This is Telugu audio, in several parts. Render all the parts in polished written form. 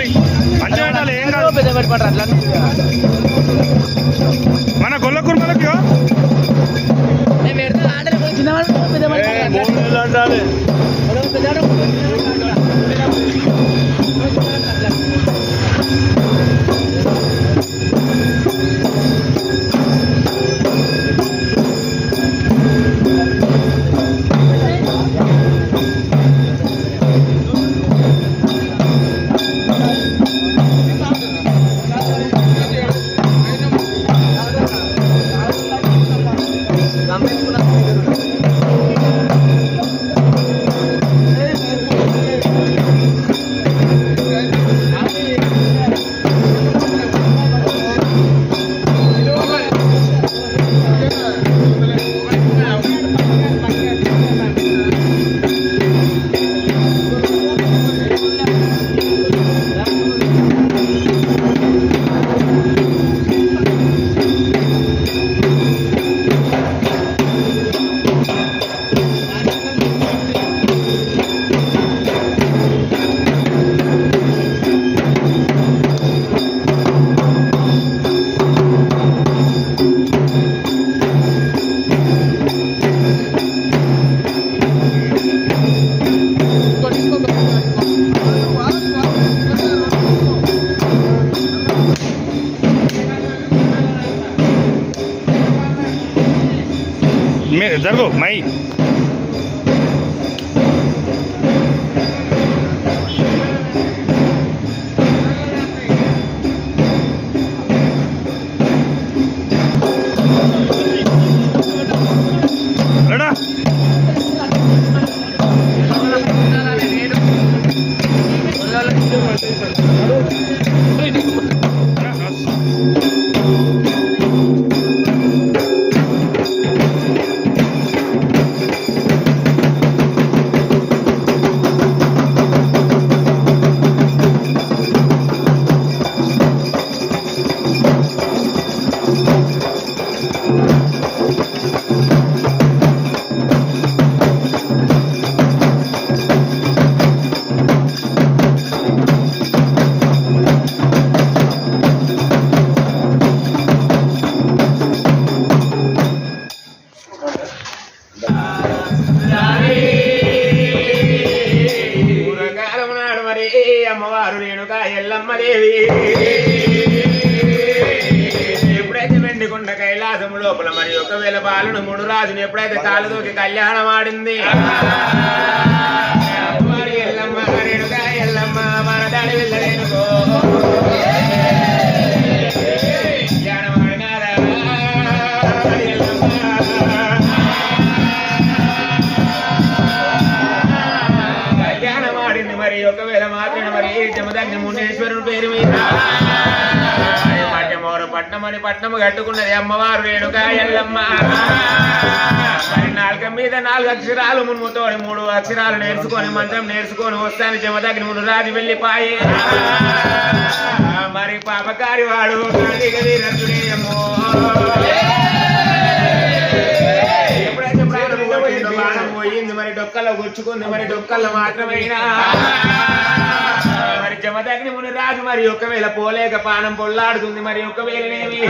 పెట్టాలి మంచిగా పెట్టాలి ఏం కాదు పెద్ద పెట్టుకుంటారు అట్లా మన గొల్ల కుర్మలకి మేము పెడతా ఆర్డర్ చిన్నవాళ్ళు పెద్ద అంటాలి జరుగు మై అమ్మవారు రేణుకా ఎల్లమ్మదేవి ఎప్పుడైతే వెండికొండ కైలాసము లోపల మరి ఒకవేళ బాలును మూడు రాజును ఎప్పుడైతే కాలుతోకి కళ్యాణం ఆడింది అమ్మవారి ఎల్లమ్మ రేణుకా ఎల్లమ్మ మన దాడి వెళ్ళలేనుకో కళ్యాణం ఆడినారా కళ్యాణం ఆడింది మరి ఒకవేళ మాత్రం మరి జమదగ్ని మునేశ్వరుడు పేరు మీద పట్నం అని పట్నము కట్టుకున్నది అమ్మవారు రేణుకా ఎల్లమ్మ మరి నాలుక మీద 4 అక్షరాలు మున్ముతోడి 3 అక్షరాలు నేర్చుకొని మంత్రం నేర్చుకొని వస్తాను జమదగ్ని మును రాజు వెళ్ళిపాయే మరి పాపకారి వాడు ఎప్పుడైతే బాణం పోయింది మరి డొక్కల్లో గుచ్చుకుంది మరి డొక్కల్లో మాత్రమైనా మరి జమదగ్ని ముని రాజు మరి ఒకవేళ పోలేక పానం పొల్లాడుతుంది మరి ఒకవేళనేమి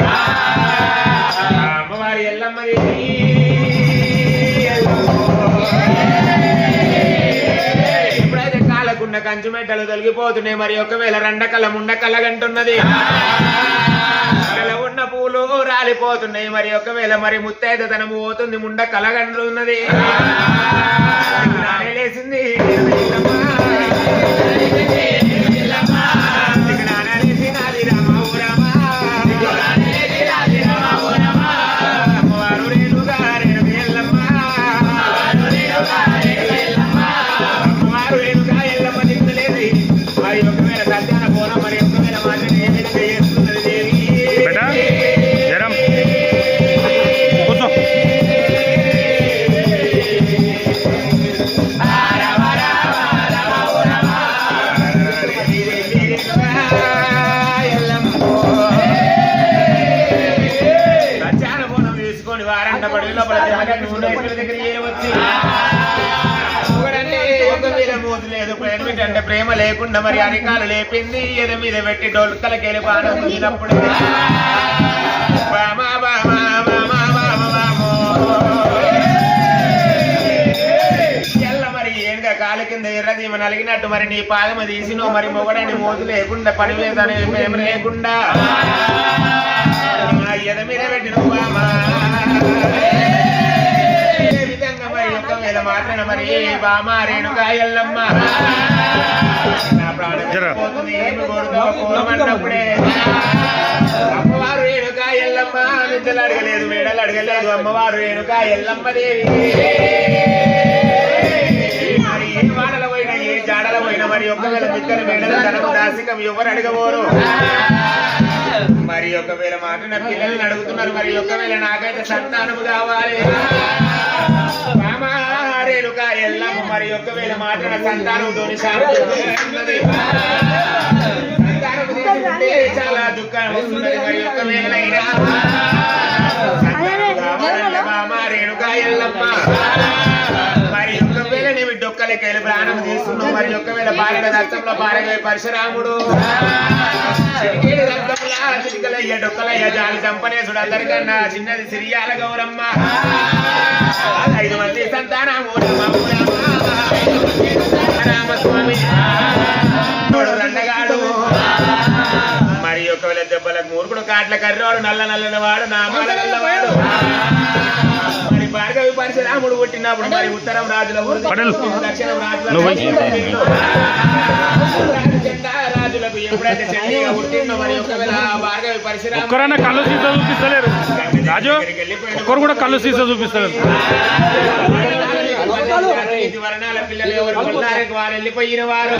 అమ్మవారి ఎల్లమ్మ ఎప్పుడైతే కాలకున్న కంచు మెట్టలు తొలగిపోతున్నాయి మరి ఒకవేళ రెండకల ముండకల గంటున్నది ఉన్న పూలు రాలిపోతున్నాయి మరి ఒకవేళ మరి ముత్తైద తనము పోతుంది ముండ కలగంటున్నది లేసింది అంటే ప్రేమ లేకుండా మరి అరికాలు లేపింది ఎద మీద పెట్టి డొల్కలకెళ్ళి పానం తీనప్పుడు బామా బామా బామా బామా బామో ఎల్ల మరి ఏంగా కాళ్ళ కింద ఎర్రదీమ నలిగినట్టు మరి నీ పాదమ తీసినో మరి మొగడని మోజు లేకుండా పని లేదని ప్రేమ లేకుండా ఎద మీద పెట్టిన బామా విధంగా మరి ఒకవేళ మాత్రం మరి బామా రేణుకా ఎల్లమ్మ నా ప్రాణం పోతుంది ఏమి కోరుతావు కోరమన్నప్పుడే అమ్మవారు రేణుకా ఎల్లమ్మ నిద్రలు అడగలేదు మేడలు అడగలేదు అమ్మవారు రేణుకా ఎల్లమ్మ దేవి మరి ఏ వాడల పోయినా ఏ జాడల పోయినా మరి ఒకవేళ మిక్కల మేడల ధనము దాసికం ఎవరు అడగబోరు మరి ఒకవేళ మాట నా పిల్లల్ని అడుగుతున్నారు మరి ఒకవేళ నాకైతే సంతానము కావాలి రేణుకా ఎల్లమ్మ మరి ఒకవేళ మాట నా సంతానంతోని శాంతి చాలా దుఃఖం వస్తున్నది మరి ఒకవేళ రేణుకా ఎల్లమ్మ మరి ఒకవేళ నేను డొక్కలకెళ్ళి ప్రాణం తీసుకున్నావు మరి ఒకవేళ బాలిన రక్తంలో పారగే పరశురాముడు చిటికలయ్య డొక్కలయ్య జాలి చంపనేసుడు అందరికన్నా చిన్నది సిరియాల గౌరమ్మ 5 మంది సంతానము రామస్వామి రండగాడు మరి ఒకవేళ దెబ్బలకు మూర్ఖుడు కాట్ల కర్రోడు నల్ల వాడు నామాల నల్లవాడు మరి భార్గవి పరశురాముడు పుట్టినప్పుడు మరి ఉత్తరం రాజుల దక్షిణం రాజులకు ఎప్పుడైతే చెల్లిగా పుట్టిందో మరి ఒకవేళ భార్గవి పరశురాముడు కళ్ళు సీసా చూపిస్తలేరు రాజు ఒక్కరు కూడా కళ్ళు సీసా చూపిస్తలేరు వర్ణాల పిల్లలు ఎవరు కొన్నారకు వారు వెళ్ళిపోయిన వారు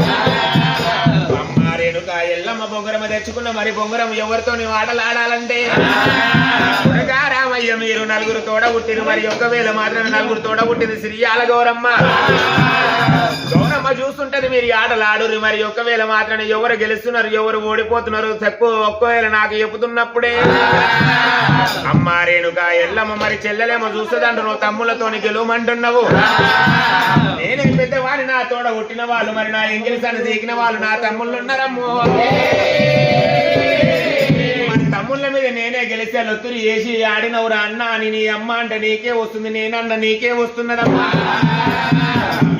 అమ్మ రేణుకా ఎల్లమ్మ బొంగరమ తెచ్చుకున్న మరి బొంగరం ఎవరితో ఆటలాడాలంటే రామయ్య మీరు నలుగురు తోడబుట్టిరు మరి ఒకవేళ మాత్రం నలుగురు తోడబుట్టింది సిరియాల గౌరమ్మ గౌరమ్మ చూస్తుంటది మీరు ఆటలాడురు మరి ఒకవేళ మాత్రం ఎవరు గెలుస్తున్నారు ఎవరు ఓడిపోతున్నారు ఒక్కవేళ నాకు చెబుతున్నప్పుడే అమ్మ రేణుకా ఎల్లమ్మ మరి చెల్లెలేమో చూస్తుందంటారు తమ్ములతోని గెలువమంటున్నావు నేనే పెద్దవాడిని నా తోడ పుట్టిన వాళ్ళు మరి నా ఎంగిలిసాన్ని దిగిన వాళ్ళు నా తమ్ముళ్ళు ఉన్నారమ్మో మరి తమ్ముళ్ళ మీద నేనే గెలిస్తే లొత్తురు వేసి ఆడినవురా అన్న అని నీ అమ్మ అంటే నీకే వస్తుంది నేనన్న నీకే వస్తున్నదమ్మా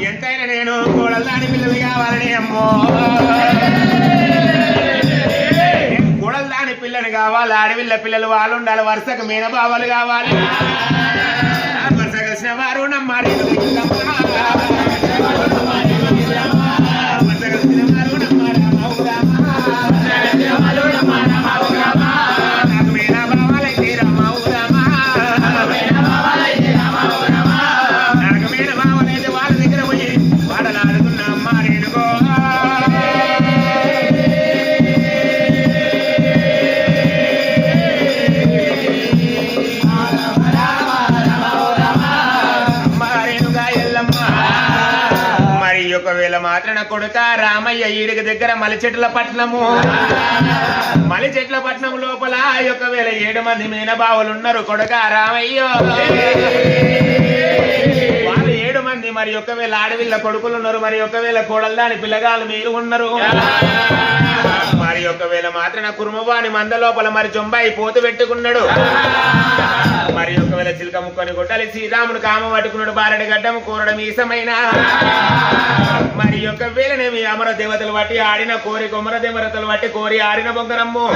ఎంతైనా నేను కోడల్దాని పిల్లలు కావాలని అమ్మో కోడల్దాని పిల్లని కావాలి ఆడవిల్ల పిల్లలు వాళ్ళు ఉండాలి వరుసకు మీనబావలు కావాలి వరుస కలిసిన వారు నమ్మారు ఒకవేళ మాత్రం కొడుక రామయ్య ఈడికి దగ్గర మలిచెట్ల పట్నము మలిచెట్ల పట్నం లోపల ఒకవేళ 7 మంది మీనబావులు ఉన్నారు కొడుక రామయ్య వాళ్ళు 7 మంది మరి ఒకవేళ ఆడవిల్ల కొడుకులు ఉన్నారు మరి ఒకవేళ కోడల్దాని పిల్లగాళ్ళు మీరు ఉన్నారు మరి ఒకవేళ మాత్రం కుర్మవాణి మంద లోపల మరి జొంబాయి పోతు పెట్టుకున్నాడు మరి ఒకవేళ చిలక ముక్కని కొట్టాలి శ్రీరాముడు కామ పట్టుకున్నాడు బారడి గడ్డము కోరడం ఈసమైన మరి ఒకవేళనేమి అమర దేవతలు బట్టి ఆడిన కోరి కొమర దేవతలు బట్టి కోరి ఆడిన బొంగరమ్ము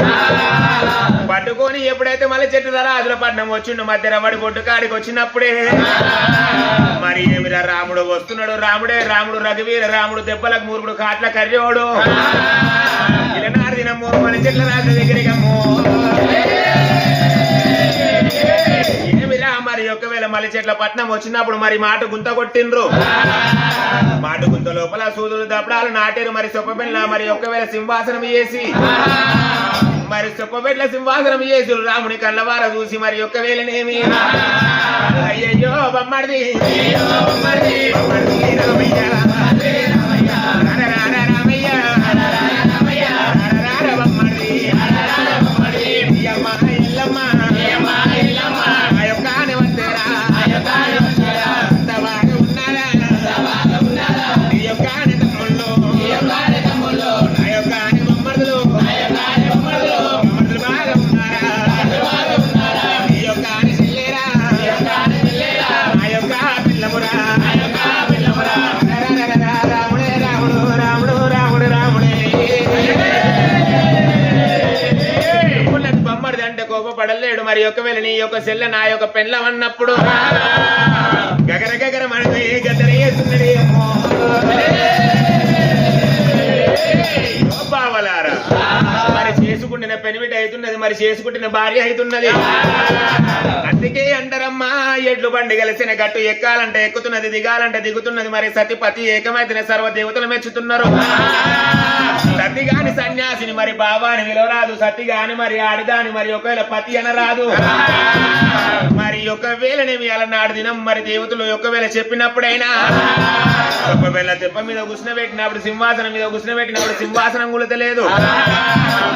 పట్టుకొని ఎప్పుడైతే మళ్ళీ చెట్టు రాజుల పట్నం వచ్చిండు మధ్య రవ్వడి పొట్టు కాడికి వచ్చినప్పుడే మరి ఏమిరా రాముడు వస్తున్నాడు రాముడే రాముడు రఘువీర రాముడు దెబ్బలకు మూర్ఖుడు కాట్ల కర్యోడు ఇలనారు దినమ్ము మళ్ళీ చెట్ల రాజుల దగ్గరికి అమ్ము ఏమిరా మరి ఒకవేళ మళ్ళీ చెట్ల పట్నం వచ్చినప్పుడు మరి మాట గుంత కొట్టిండ్రు మాట గుంత లోపల సూదులు దప్పడాలు నాటారు మరి సొప్పబెల్ల మరి ఒకవేళ సింహాసనం చేసి మరి సొప్పబెట్ల సింహాసనం చేసి రాముని కళ్ళవార చూసి మరి ఒకవేళనేమి అయ్యయ్యో బొమ్మడిది కోపపడాలంటే కోపపడలేడు మరి ఒకవేళ నీ యొక్క సెల్ల నా యొక్క పెండ్లం అన్నప్పుడు గగర గగర మనది గద్దరేస్తున్నది బావలారా మరి చేసుకుంటున్న పెనిమిటి అవుతున్నది మరి చేసుకుంటున్న భార్య అవుతున్నది అందుకే అంటారమ్మా ఎడ్లు బండి కలిసిన గట్టు ఎక్కాలంటే ఎక్కుతున్నది దిగాలంటే దిగుతున్నది మరి సతిపతి ఏకమైతే సర్వదేవతలు మెచ్చుతున్నారు సతి గాని సన్యాసిని మరి బావాని విలువరాదు సతి గాని మరి ఆడిదాని మరి ఒకవేళ పతి అనరాదు మరి ఒకవేళనేమి అలనాడు దినం మరి దేవతలు ఒకవేళ చెప్పినప్పుడైనా ఒకవేళ తెప్ప మీద కూర్చునబెట్టినప్పుడు సింహాసనం మీద కూర్చునబెట్టినప్పుడు సింహాసనం గులతలేదు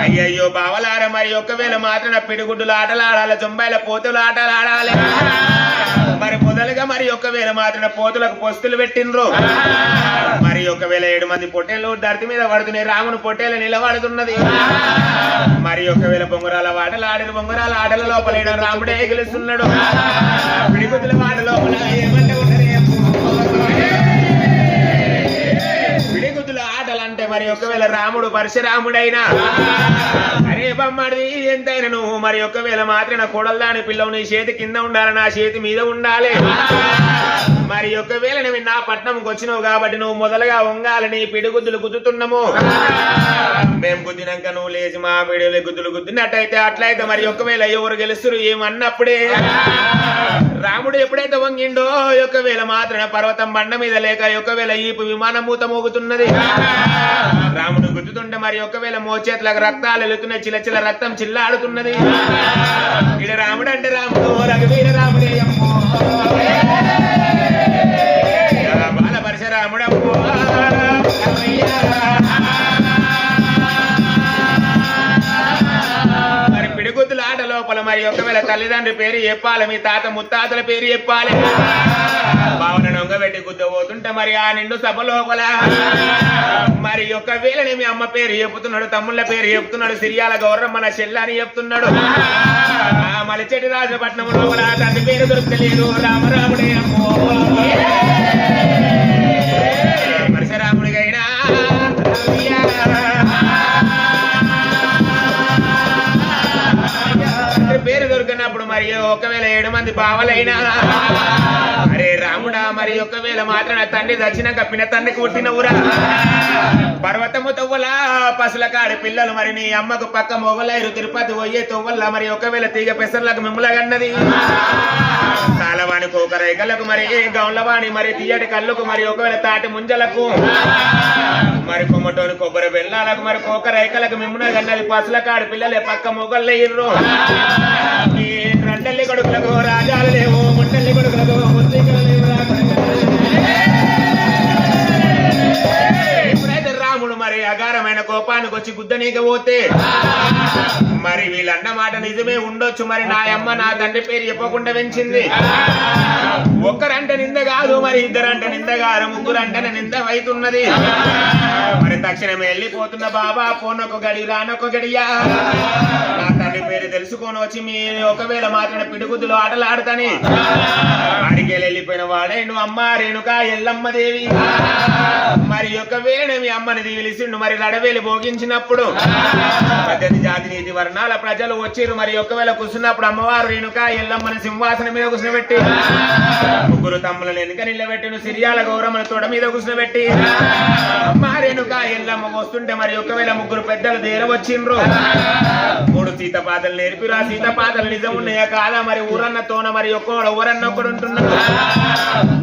అయ్యయ్యో బావలార మరి ఒకవేళ మాత్రం పిడిగుడ్డులు ఆటలు ఆడాలి జొంబాయిల పోతులు ఆటలు ఆడాలి మరి మొదలుగా మరి ఒకవేళ మాత్రం పోతులకు పొస్తులు పెట్టిండ్రు మరి ఒకవేళ 7 మంది పొట్టేళ్ళు ధరతి మీద పడుతున్నాయి రాముని పొట్టేలు నిలబడుతున్నది మరి ఒకవేళ బొంగరాల ఆటలు ఆడిన బొంగరాల ఆటల లోపల రాముడే గెలుస్తున్నాడు పిడిగుడ్డుల ఆట లోపల ఏమంటే పిడిగుద్దుల ఆటలంటే మరి ఒకవేళ రాముడు పరశురాముడైనా అరే బమ్మడి ఎంతైనా నువ్వు మరి ఒకవేళ మాత్రం కోడల్దాని పిల్లవు నీ చేతి కింద ఉండాలి నా చేతి మీద ఉండాలి మరి ఒకవేళ నువ్వు నా పట్నంకి వచ్చినావు కాబట్టి నువ్వు మొదలుగా వంగాలి నీ పిడిగుద్దులు గుద్దుతున్నాము మేము గుద్దినాక నువ్వు లేచి మా పిడుగులు గుద్దులు గుద్దినట్టయితే అట్లయితే మరి ఒకవేళ ఎవరు గెలుస్తురు ఏమన్నప్పుడే రాముడు ఎప్పుడైతే వంగిండో ఒకవేళ మాత్రం పర్వతం బండ మీద లేక ఒకవేళ ఈపు విమానం మూత మోగుతున్నది రాముడు గుద్దుతుంటే మరి ఒకవేళ మోచేతులకు రక్తాలు వెళుతున్నాయి చిలచిల రక్తం చిల్లాడుతున్నది ఇది రాముడు అంటే రాముడు రఘువీర రాముడే అమ్మో బాల పరశురాముడమ్మో మరి పిడిగుద్దుల ఆట లోపల మరి ఒకవేళ తల్లిదండ్రి పేరు చెప్పాలి మీ తాత ముత్తాతల పేరు చెప్పాలి భావన నొంగబెట్టి గుద్దబోతుంటే మరి ఆ నిండు సభ లోపల మరి ఒకవేళ మీ అమ్మ పేరు చెప్తున్నాడు తమ్ముళ్ళ పేరు చెప్తున్నాడు సిరియాల గౌరమ్మ నా చెల్లని చెప్తున్నాడు మలిచెట్టి రాజపట్నం లోపల తండ్రి పేరు దొరకలేదు రామరాముడే అమ్మో పరశురాముడికైనా పేరు దొరికినప్పుడు మరి ఒకవేళ 7 మంది బావలైనా అరే రాముడా మరి ఒకవేళ మాత్రం తండ్రి చచ్చినాక పిన తండ్రికి పుట్టిన ఊరా పర్వతము తవ్వల పసుల కాడి పిల్లలు మరి నీ అమ్మకు పక్క మొగలైరు తిరుపతి పోయే తవ్వల్ల మరి ఒకవేళ తీగ పెసర్లకు మిమ్మలగన్నది కాలవాణి కోకరైకలకు మరి గౌన్లవాణి మరి తీయటి కళ్ళకు మరి ఒకవేళ తాటి ముంజలకు మరి కొమ్మటోని కొబ్బరి బెల్లాలకు మరి కోకరైకలకు మిమ్మలగన్నది పసుల కాడి పిల్లలే పక్క మొగళ్ళయ్యరు రెండల్లి కొడుకులకు రాజాలు లేవు ముండల్లి కొడుకులకు ఎప్పుడైతే రాముడు మరి అగారమైన కోపానికి వచ్చి గుద్దనీక పోతే మరి వీళ్ళన్న మాట నిజమే ఉండొచ్చు మరి నా అమ్మ నా తండ్రి పేరు చెప్పకుండా పెంచింది ఒక్కరంటే నింద కాదు మరి ఇద్దరంటే నింద కాదు ముగ్గురంటే నింద అవుతున్నది మరి తక్షణమే వెళ్ళిపోతున్న బాబా పోనొక గడి రానొక గడియా నా తండ్రి పేరు తెలుసుకొని వచ్చి మీ ఒకవేళ మాత్రం పిడిగుద్దులు ఆటలు ఆడతాని ఆడికి వెళ్ళిపోయిన వాడే నువ్వు అమ్మ రేణుక ఎల్లమ్మ దేవి మరి ఒకవేళ మీ అమ్మని దీవిలిసిండు మరి లడవేలి భోగించినప్పుడు పద్ధతి జాతి నీతి వర్ణాల ప్రజలు వచ్చిర్రు మరి ఒకవేళ కూర్చున్నప్పుడు అమ్మవారు రేణుక ఎల్లమ్మని సింహాసనం మీద కూర్చునబెట్టి ముగ్గురు తమ్ములను వెనుక నిలబెట్టి సిరియాల గౌరమ్మను తొడ మీద కూర్చునబెట్టి అమ్మ రేణుక ఎల్లమ్మ వస్తుంటే మరి ఒకవేళ ముగ్గురు పెద్దలు దేర వచ్చిండ్రు 3 సీతపాతలు నేర్పిరు ఆ సీతపాతలు నిజం ఉన్నాయా కాదా మరి ఊరన్న తోన మరి ఊరన్న ఒకడు ఉంటున్నాడు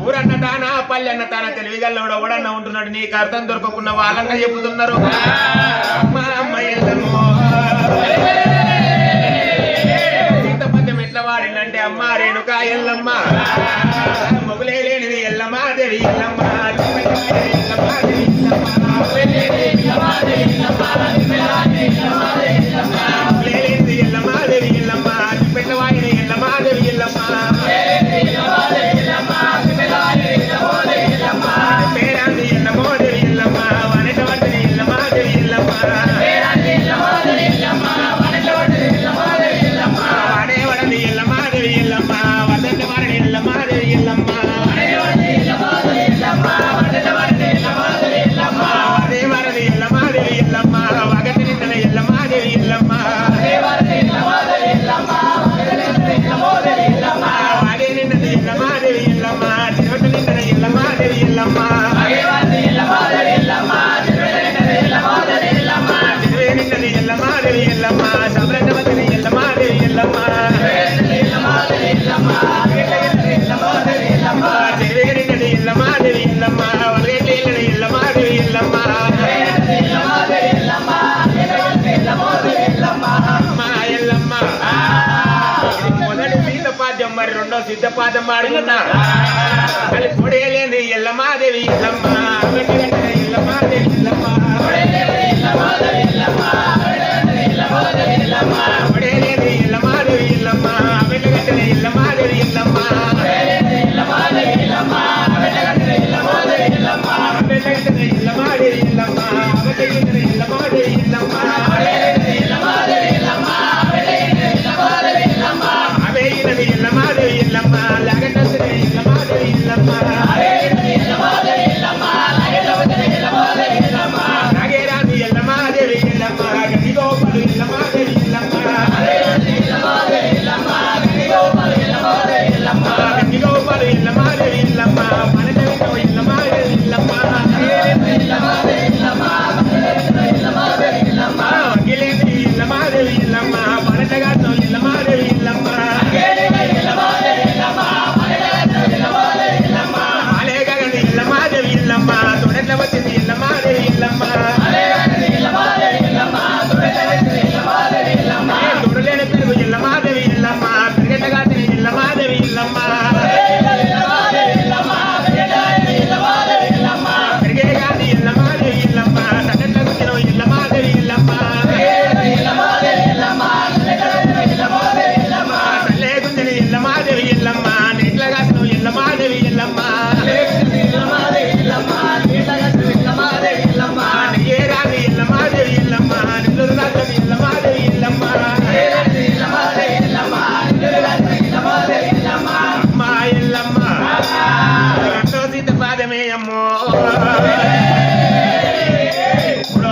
ఊరన్న తానా పల్లెన్న తానా తెలివిగల్లోడు ఎవడన్నా ఉంటున్నాడు నీకు అర్థం దొరకకుండా వాళ్ళన్న చెబుతున్నారు సీతపద్యం ఎట్లా వాడిందంటే అమ్మ రేణుక ఎల్లమ్మ మొగులే లేనిది ఎల్లమ్మ దేవి ఎల్లమ్మ పెట్టవాడిని ఎల్లమ్మ దేవి ఎల్లమ్మ పేరాంది ఎల్లమ్మ దేవి ఎల్లమ్మ వనటవంటిని ఎల్లమ్మ దేవి ఎల్లమ్మ రెండో సిద్ధపాదం పాడుకున్నా అది కొడేలేని ఎల్లమాదేవి ఎల్లమ్మ వెంటగట్టెల ఎల్లమాదేవి ఎల్లమ్మ కొడేలేని ఎల్లమాదేవి ఎల్లమ్మ వెంటగట్టెల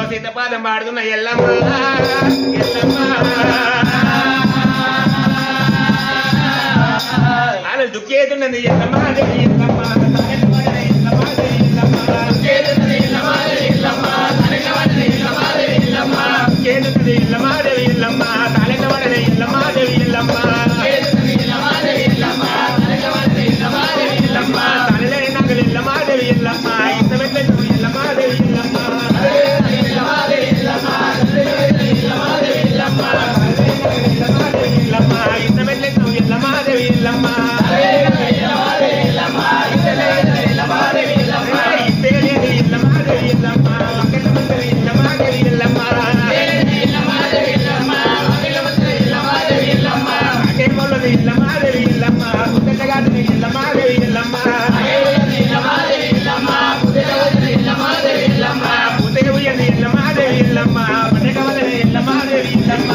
సిద్ధపాదం పాడుతున్న ఎల్లమ్మ ఎల్లమ్మ ఆమె దుఃఖేతున్నది ఎల్లమ్మాదేవి ఎల్లమ్మ ఎల్లమ్మాదేవి ఎల్లమ్మ తాళెట్టబడని ఎల్లమ్మాదేవి ఎల్లమ్మ తాళెలేని నగలు ఎల్లమ్మాదేవి ఎల్లమ్మ ఇష్టమెట్లను ఎల్లమ్మాదేవి ఎల్లమ్మ ఇష్టమెట్లను ఎల్లమ్మాదేవి ఎల్లమ్మ ఇష్టలేని ఎల్లమ్మాదేవి ఎల్లమ్మ వెంకటమంతరి ఎల్లమ్మాదేవి ఎల్లమ్మ అకేమోళ్ళని ఎల్లమ్మాదేవి ఎల్లమ్మ పుట్టగారిని ఎల్లమ్మాదేవి ఎల్లమ్మ పుట్టగని ఎల్లమ్మాదేవి ఎల్లమ్మ పట్టగవలని ఎల్లమ్మాదేవి ఎల్లమ్మ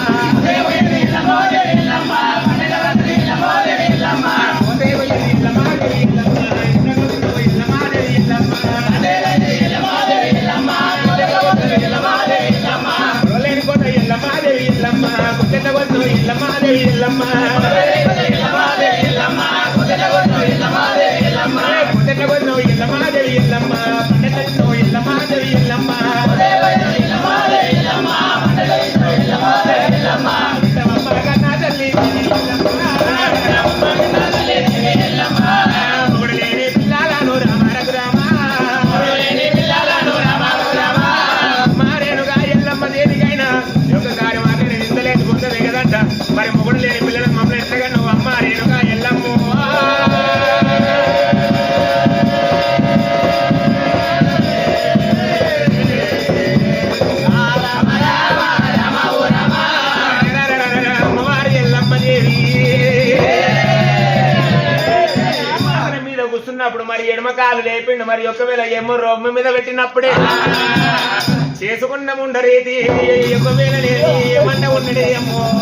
ఎల్లమ్మాదేవి ఎల్లమ్మ పుట్టగొన్నో ఎల్లమ్మాదేవి ఎల్లమ్మ పండగొన్నో ఎల్లమ్మాదేవి ఎల్లమ్మ కన్నా తల్లి మూడలేని పిల్లలను రామ రఘురామ మారేనుగా ఎల్లమ్మ దేనికైనా యొక్క కార్యం ఆకలి నిందలేసుకుంటుంది కదంట మరి మొగుడు లేని పిల్లలకు మమ్మల్ని ఎట్లగా నువ్వు అమ్మ రేణుగా ఎల్లమ్మ కూర్చున్నప్పుడు మరి ఎడమకాలు లేపిండు మరి ఒకవేళ ఏమో రొమ్మ మీద పెట్టినప్పుడే చేసుకున్న ముండరేది ఒకవేళ ఏమన్నా ఉండడే ఏమో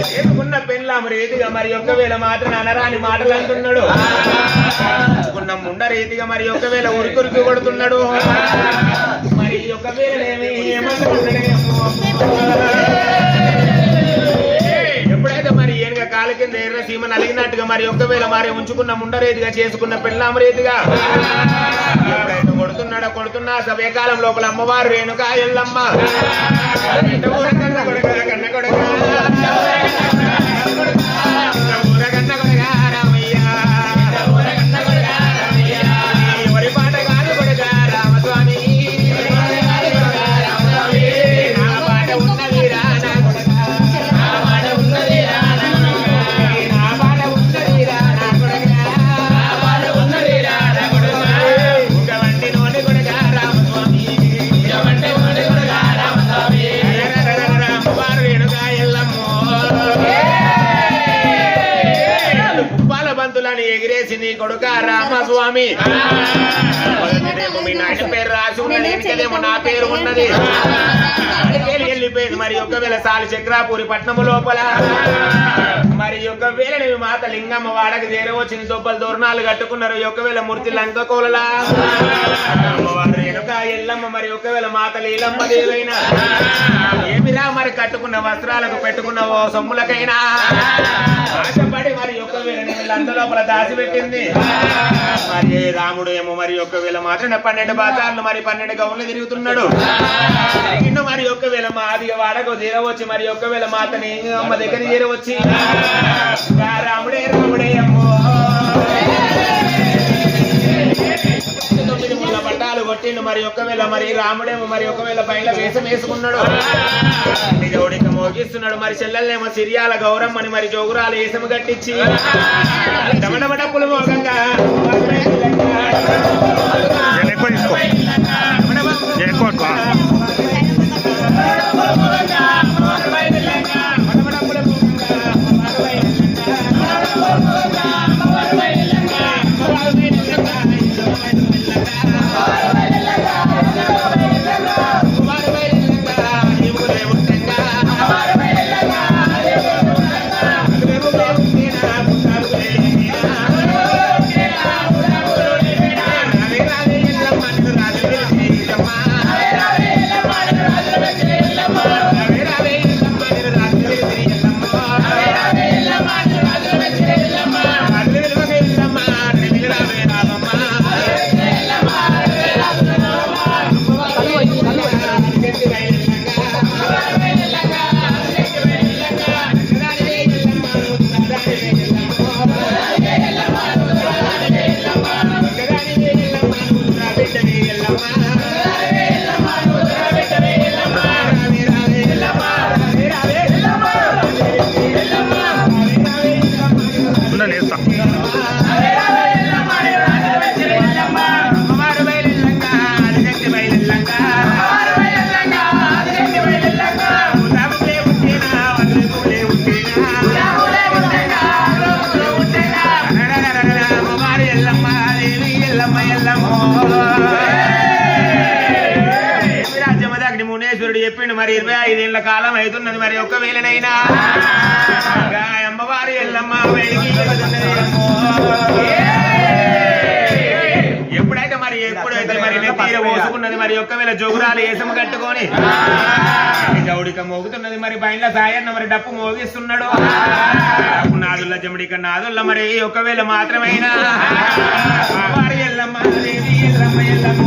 చేసుకున్న పెళ్ళాము రీతిగా మరి ఒకవేళ మాత్రం అనరాని మాటలు అంటున్నాడు చేసుకున్న ముండ రీతిగా మరి ఒకవేళ ఉరికి కొడుతున్నాడు మరి ఒకవేళ ఏమన్నా ఉండడేమో ఎప్పుడైతే మరి ఏనుగా కాలు కింద ఎర్ర సీమ నలిగినట్టుగా మరి ఒకవేళ మరి ఉంచుకున్న ముండరేదిగా చేసుకున్న పెళ్ళామరేదిగా ఎప్పుడైతే కొడుతున్నా సమయకాలం లోపల అమ్మవారు రేణుక ఎల్లమ్మ కన్న కొడుక రామయ్య ఎవరి పాట కాదు కొడుక రామస్వామి నా పాట ఉన్నది రానా కొడుక కొడుక రామస్వామి మొదటిదేమో మీ నాయన పేరు రాసి ఉన్నది వెనుకలేమో నా పేరు ఉన్నది వెళ్ళిపోయింది మరి ఒకవేళ సాలి చక్రాపూరి పట్నము లోపల మరి ఒకవేళ నీ మాత లింగమ్మ వాడకి చేరవచ్చిన దొబ్బలు దూరణాలు కట్టుకున్నారు ఒకవేళ మూర్తి లంక కోలలా అమ్మవారు రేణుక ఎల్లమ్మ మరి ఒకవేళ మాత లీలమ్మ దేవైనా ఏమిరా మరి కట్టుకున్న వస్త్రాలకు పెట్టుకున్న ఓ సొమ్ములకైనా ఆశపడి మరి ఒకవేళ నేను అంత లోపల దాచిపెట్టింది మరి రాముడు ఏమో మరి ఒకవేళ మాత్రం 12 బాతార్లు మరి 12 గౌన్లు తిరుగుతున్నాడు తిరిగిండు మరి ఒకవేళ మా ఆదిగా వాడకు చేరవచ్చి మరి ఒకవేళ మాతని అమ్మ దగ్గర చేరవచ్చి రాముడే రాముడే అమ్మో 9 ముళ్ళ పట్టాలు కొట్టిండు మరి ఒకవేళ మరి రాముడేమో మరి ఒకవేళ పైన వేషం వేసుకున్నాడు నిజోడిక మోగిస్తున్నాడు మరి చెల్లెల్నేమో సిరియాల గౌరమ్మని మరి జోగురాలు వేషం కట్టించి డమడమడప్పులు మోగంగా చెప్పిండు మరి 25 ఏళ్ల కాలం అవుతున్నది మరి ఒకవేళనైనా అమ్మవారి ఎల్లమ్మ ఎప్పుడైతే మరి నెత్తిర పోసుకున్నది మరి ఒకవేళ జోగురాలు ఏసం కట్టుకొని జౌడిక మోగుతున్నది మరి బయట సాయన్న మరి డప్పు మోగిస్తున్నాడు నాదుల్ల జముడిక నాదుల్ల మరి ఒకవేళ మాత్రమైనా అమ్మవారి ఎల్లమ్మ దేవి ఎల్లమ్మ ఎల్లమ్మ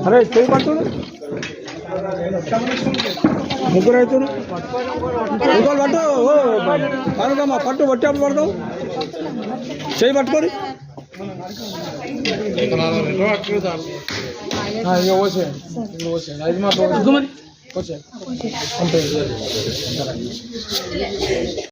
అరే చేయి పట్టు ముగ్గురు అవుతారు ఇంకోళ్ళు పట్టు కనుకమ్మా పట్టు పట్టేప్పుడు పడతావు చేయి పట్టుకొని ఇక వచ్చేయండి అది మాత్రం వచ్చే అంతే